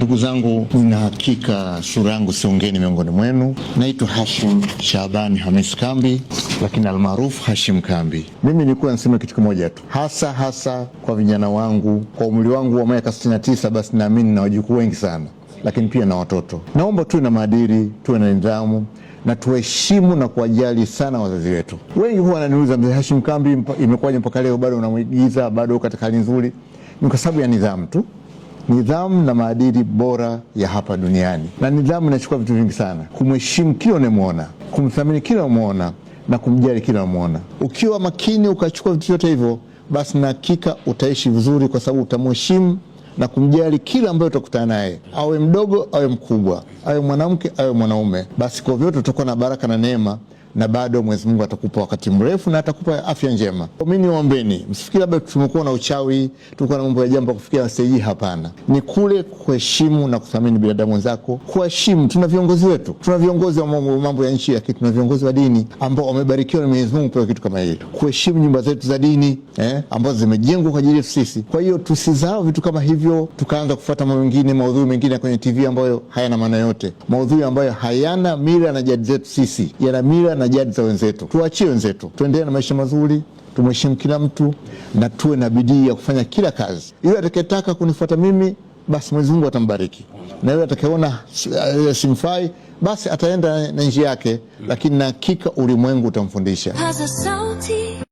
Ndugu zangu, nina hakika sura yangu sio ngeni miongoni mwenu. Naitwa Hashim Shabani Hamis Kambi, lakini almaarufu Hashim Kambi. Mimi nilikuwa nasema kitu kimoja tu, hasa kwa vijana wangu, kwa umri wangu wa miaka 69, basi naamini na wajukuu wengi sana, lakini pia na watoto. Naomba tuwe na maadili, tuwe na nidhamu na tuheshimu na kuwajali sana wazazi wetu. Wengi huwa wananiuliza, mzee Hashim Kambi, imekuwaje mpaka leo bado unamwigiza, bado katika hali nzuri? Ni kwa sababu ya nidhamu tu. Nidhamu na maadili bora ya hapa duniani. Na nidhamu inachukua vitu vingi sana: kumheshimu kila unayemwona, kumthamini kila unayemwona na kumjali kila unayemwona. Ukiwa makini ukachukua vitu vyote hivyo, basi na hakika utaishi vizuri, kwa sababu utamheshimu na kumjali kila ambaye utakutana naye, awe mdogo awe mkubwa, awe mwanamke awe mwanaume. Basi kwa vyote utakuwa na baraka na neema, na bado Mwenyezi Mungu atakupa wakati mrefu na atakupa afya njema. Mimi niombeeni, msifikiri labda tumekuwa na uchawi, tulikuwa na mambo ya jambo kufikia stage. Hapana, ni kule kuheshimu na kuthamini binadamu wenzako, kuheshimu. Tuna viongozi wetu, tuna viongozi wa mambo ya nchi, lakini tuna viongozi wa dini ambao wamebarikiwa na Mwenyezi Mungu kwa kitu kama hili. Kuheshimu nyumba zetu za dini ambazo zimejengwa kwa ajili yetu sisi. Kwa hiyo tusizao vitu kama hivyo tukaanza kufuata mambo mengine, maudhui mengine kwenye TV ambayo hayana maana yote, maudhui ambayo hayana mila na jadi zetu sisi, yana mila na jadi za wenzetu. Tuachie wenzetu, tuendelee na maisha mazuri, tumheshimu kila mtu na tuwe na bidii ya kufanya kila kazi. Yule atakayetaka kunifuata mimi, basi Mwenyezi Mungu atambariki, na yule atakayeona simfai, basi ataenda na njia yake, lakini na hakika ulimwengu utamfundisha.